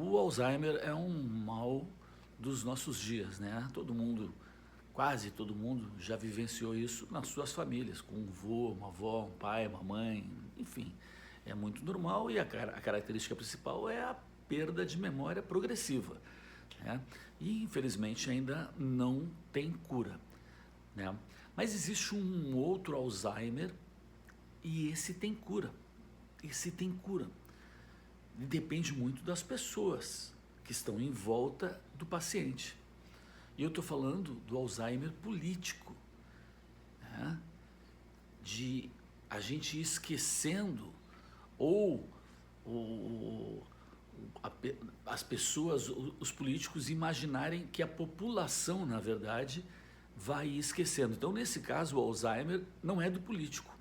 O Alzheimer é um mal dos nossos dias, né? Todo mundo, quase todo mundo já vivenciou isso nas suas famílias, com um vô, uma avó, um pai, uma mãe, enfim. É muito normal e a característica principal é a perda de memória progressiva, né? E infelizmente ainda não tem cura, né? Mas existe um outro Alzheimer e esse tem cura. Esse tem cura. Depende muito das pessoas que estão em volta do paciente. E eu estou falando do Alzheimer político, né? De a gente ir esquecendo ou, ou as pessoas, os políticos imaginarem que a população, na verdade, vai esquecendo. Então, nesse caso, o Alzheimer não é do político,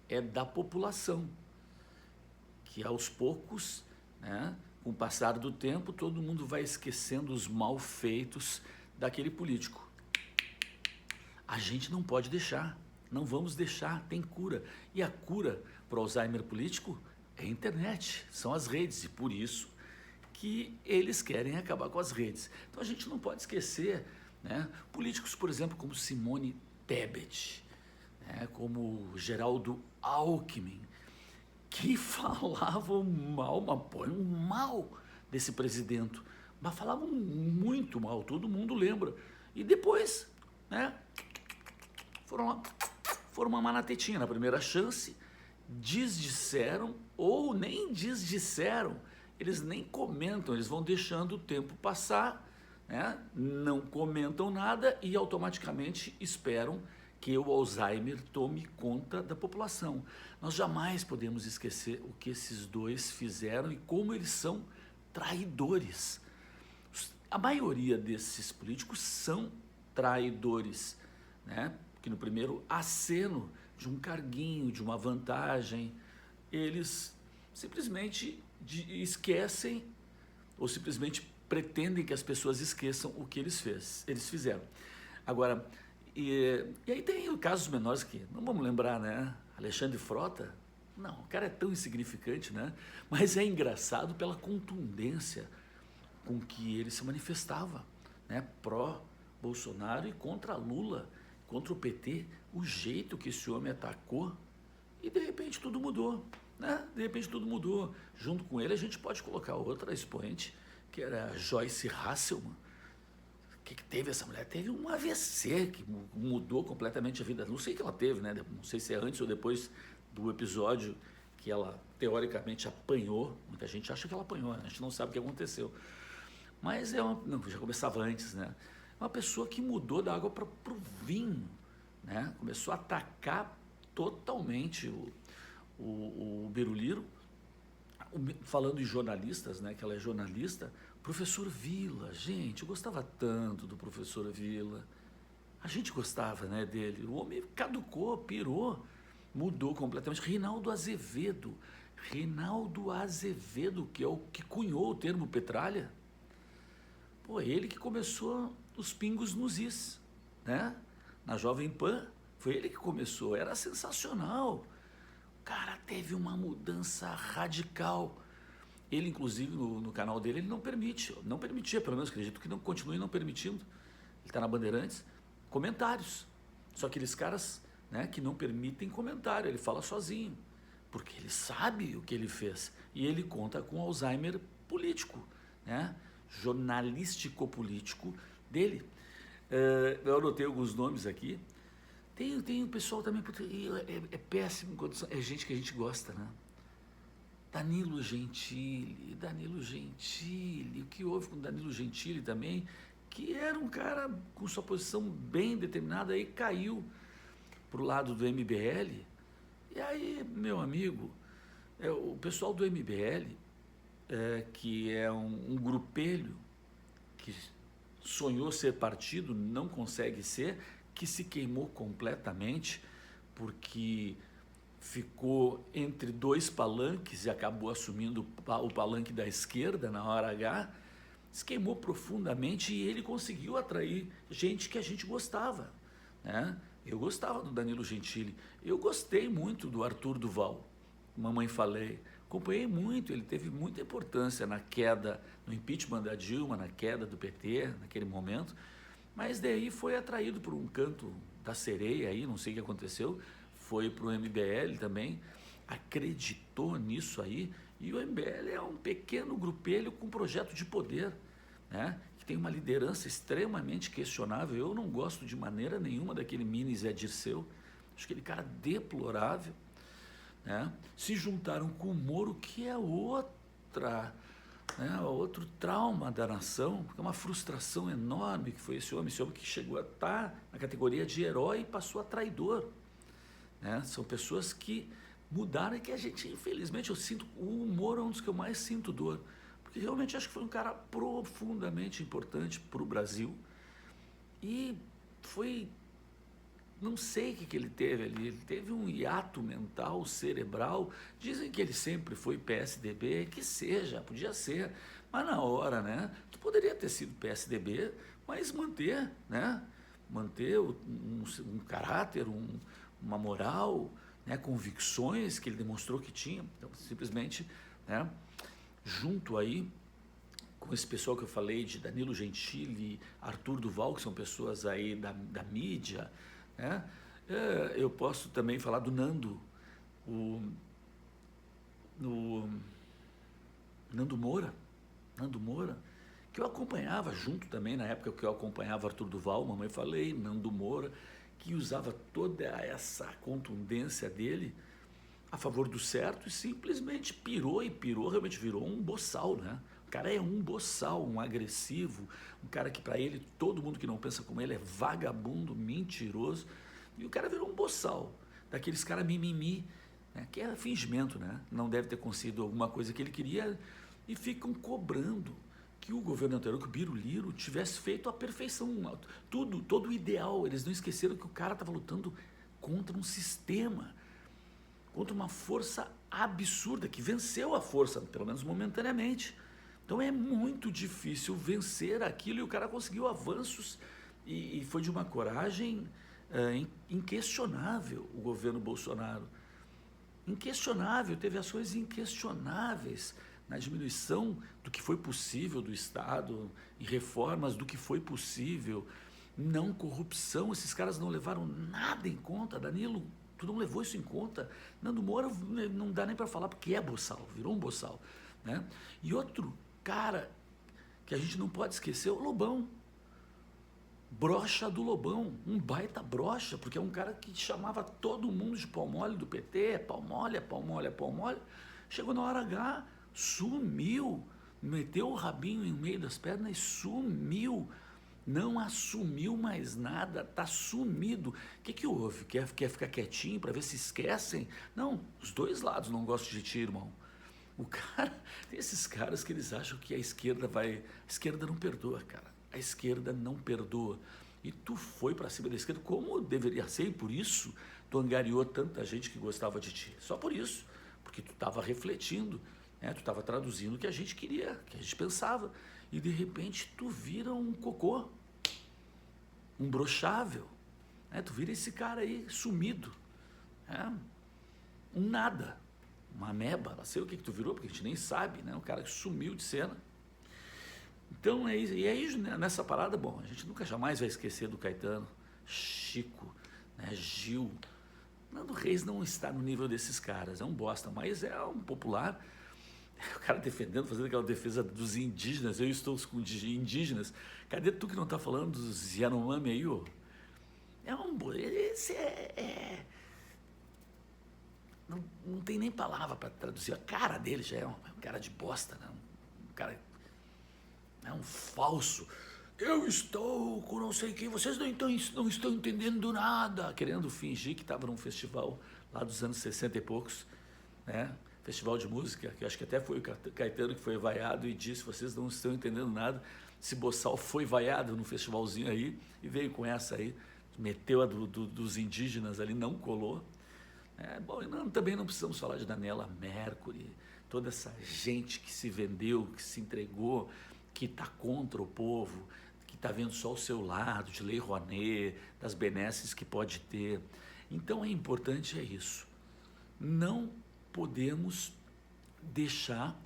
é da população, que aos poucos, né, com o passar do tempo, todo mundo vai esquecendo os malfeitos daquele político. A gente não pode deixar, não vamos deixar, tem cura. E a cura para o Alzheimer político é a internet, são as redes, e por isso que eles querem acabar com as redes. Então a gente não pode esquecer, né, políticos, por exemplo, como Simone Tebet, né, como Geraldo Alckmin, que falavam mal, mas põe um mal desse presidente, mas falavam muito mal, todo mundo lembra. E depois, né, foram mamar na tetinha, na primeira chance, desdisseram ou nem desdisseram, eles nem comentam, eles vão deixando o tempo passar, né, não comentam nada e automaticamente esperam que o Alzheimer tome conta da população. Nós jamais podemos esquecer o que esses dois fizeram e como eles são traidores. A maioria desses políticos são traidores, né? Porque no primeiro aceno de um carguinho, de uma vantagem, eles simplesmente esquecem ou simplesmente pretendem que as pessoas esqueçam o que eles fizeram. Agora, e aí tem casos menores que, não vamos lembrar, né? Alexandre Frota, não, o cara é tão insignificante, né? Mas é engraçado pela contundência com que ele se manifestava, né? Pró-Bolsonaro e contra Lula, contra o PT, o jeito que esse homem atacou, e de repente tudo mudou, né? De repente tudo mudou. Junto com ele a gente pode colocar outra expoente, que era a Joyce Hasselman. O que teve essa mulher? Teve um AVC que mudou completamente a vida. Não sei o que ela teve, né? Não sei se é antes ou depois do episódio que ela teoricamente apanhou. Muita gente acha que ela apanhou, né? A gente não sabe o que aconteceu. Mas não, já começava antes, né? É uma pessoa que mudou da água para o vinho, né? Começou a atacar totalmente o Biruliro. Falando em jornalistas, né? Que ela é jornalista. Professor Vila, gente, eu gostava tanto do professor Vila. A gente gostava, né, dele. O homem caducou, pirou, mudou completamente. Reinaldo Azevedo, que é o que cunhou o termo petralha. Pô, ele que começou os pingos nos is, né? Na Jovem Pan, foi ele que começou. Era sensacional. O cara teve uma mudança radical. Ele, inclusive, no canal dele, ele não permitia, pelo menos acredito que não continue não permitindo, ele está na Bandeirantes, comentários. Só aqueles caras, né, que não permitem comentário, ele fala sozinho, porque ele sabe o que ele fez. E ele conta com Alzheimer político, né, jornalístico-político dele. Eu anotei alguns nomes aqui. Tem o pessoal também, é péssimo, é gente que a gente gosta, né? Danilo Gentili, o que houve com Danilo Gentili também, que era um cara com sua posição bem determinada, aí caiu para o lado do MBL, e aí, meu amigo, o pessoal do MBL, que é um grupelho que sonhou ser partido, não consegue ser, que se queimou completamente, porque ficou entre dois palanques e acabou assumindo o palanque da esquerda na hora H, se queimou profundamente e ele conseguiu atrair gente que a gente gostava, né? Eu gostava do Danilo Gentili, eu gostei muito do Arthur Duval, Mamãe Falei, acompanhei muito, ele teve muita importância na queda, no impeachment da Dilma, na queda do PT, naquele momento, mas daí foi atraído por um canto da sereia aí, não sei o que aconteceu, foi para o MBL também, acreditou nisso aí, e o MBL é um pequeno grupelho com projeto de poder, né? Que tem uma liderança extremamente questionável. Eu não gosto de maneira nenhuma daquele mini Zé Dirceu, acho aquele cara deplorável, né? Se juntaram com o Moro, que é outra, né, outro trauma da nação, porque é uma frustração enorme que foi esse homem que chegou a estar na categoria de herói e passou a traidor, né? São pessoas que mudaram e que a gente, infelizmente, eu sinto, o Moro é um dos que eu mais sinto dor, porque realmente acho que foi um cara profundamente importante para o Brasil e foi, não sei o que ele teve ali, ele teve um hiato mental, cerebral, dizem que ele sempre foi PSDB, que seja, podia ser, mas na hora, né, tu poderia ter sido PSDB, mas manter, né, manter um caráter, uma moral, né, convicções que ele demonstrou que tinha, então simplesmente, né, junto aí com esse pessoal que eu falei de Danilo Gentili, Arthur Duval, que são pessoas aí da mídia, né? Eu posso também falar do Nando, o Nando Moura, que eu acompanhava junto também, na época que eu acompanhava Arthur Duval, mamãe falei, Nando Moura, que usava toda essa contundência dele a favor do certo e simplesmente pirou, realmente virou um boçal, né? O cara é um boçal, um agressivo, um cara que para ele, todo mundo que não pensa como ele é vagabundo, mentiroso, e o cara virou um boçal, daqueles caras mimimi, né? Que é fingimento, né? Não deve ter conseguido alguma coisa que ele queria e ficam cobrando que o governo anterior, que o Biruliro, tivesse feito a perfeição, tudo, todo o ideal. Eles não esqueceram que o cara estava lutando contra um sistema, contra uma força absurda, que venceu a força, pelo menos momentaneamente. Então é muito difícil vencer aquilo e o cara conseguiu avanços e foi de uma coragem inquestionável o governo Bolsonaro. Inquestionável, teve ações inquestionáveis na diminuição do que foi possível do Estado, em reformas do que foi possível, não corrupção, esses caras não levaram nada em conta, Danilo, tu não levou isso em conta, Nando Moura não dá nem para falar porque é boçal, virou um boçal, né? E outro cara que a gente não pode esquecer é o Lobão, broxa do Lobão, um baita broxa, porque é um cara que chamava todo mundo de pau mole do PT, pau mole, pau mole, pau mole, chegou na hora H, sumiu, meteu o rabinho em meio das pernas e sumiu, não assumiu mais nada, tá sumido. O que houve? Quer ficar quietinho para ver se esquecem? Não, os dois lados não gostam de ti, irmão. O cara, tem esses caras que eles acham que a esquerda não perdoa, cara. A esquerda não perdoa. E tu foi para cima da esquerda como deveria ser, e por isso tu angariou tanta gente que gostava de ti. Só por isso, porque tu estava refletindo, né? Tu estava traduzindo o que a gente queria, o que a gente pensava. E de repente tu vira um cocô, um brochável, né? Tu vira esse cara aí sumido, né? Um nada, uma ameba, não sei o que tu virou, porque a gente nem sabe, né? Um cara que sumiu de cena. Então é isso, e aí nessa parada, bom, a gente nunca jamais vai esquecer do Caetano, Chico, né, Gil. Nando Reis não está no nível desses caras, é um bosta, mas é um popular. O cara defendendo, fazendo aquela defesa dos indígenas, eu estou com indígenas. Cadê tu que não está falando dos Yanomami aí, ô? Esse não tem nem palavra para traduzir. A cara dele já é um cara de bosta, né? Um cara, é um falso. Eu estou com não sei quem, vocês não estão entendendo nada. Querendo fingir que estava num festival lá dos anos 60 e poucos, né? Festival de música, que acho que até foi o Caetano que foi vaiado e disse, vocês não estão entendendo nada. Esse boçal foi vaiado no festivalzinho aí e veio com essa aí, meteu a dos indígenas ali, não colou. Bom, também não precisamos falar de Daniela Mercury, toda essa gente que se vendeu, que se entregou, que está contra o povo, que está vendo só o seu lado, de Lei Rouanet, das benesses que pode ter. Então é importante isso. Não podemos deixar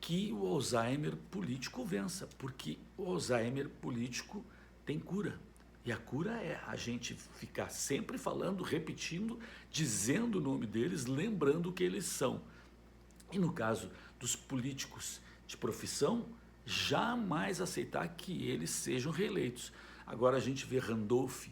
que o Alzheimer político vença, porque o Alzheimer político tem cura. E a cura é a gente ficar sempre falando, repetindo, dizendo o nome deles, lembrando o que eles são. E no caso dos políticos de profissão, jamais aceitar que eles sejam reeleitos. Agora a gente vê Randolph,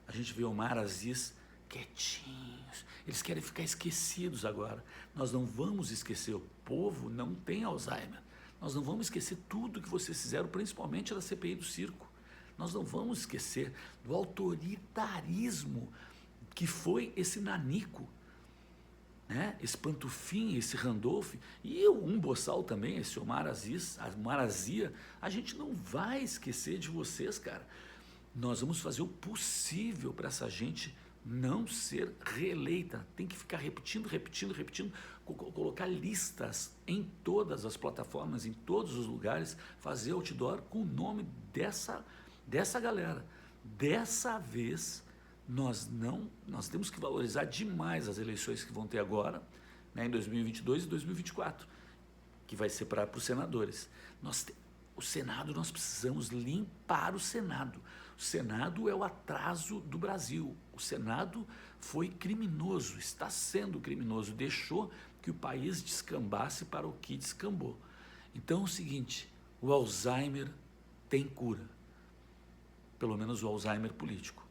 a gente vê Omar Aziz quietinhos, eles querem ficar esquecidos agora. Nós não vamos esquecer, o povo não tem Alzheimer. Nós não vamos esquecer tudo que vocês fizeram, principalmente da CPI do circo. Nós não vamos esquecer do autoritarismo que foi esse nanico, né? Esse Pantufim, esse Randolph, e um boçal também, esse Omar Aziz, a Marazia. A gente não vai esquecer de vocês, cara. Nós vamos fazer o possível para essa gente não ser reeleita. Tem que ficar repetindo, colocar listas em todas as plataformas, em todos os lugares, fazer outdoor com o nome dessa galera. Dessa vez, nós temos que valorizar demais as eleições que vão ter agora, né, em 2022 e 2024, que vai ser para os senadores. O Senado, nós precisamos limpar o Senado. O Senado é o atraso do Brasil. O Senado foi criminoso, está sendo criminoso, deixou que o país descambasse para o que descambou. Então é o seguinte, o Alzheimer tem cura, pelo menos o Alzheimer político.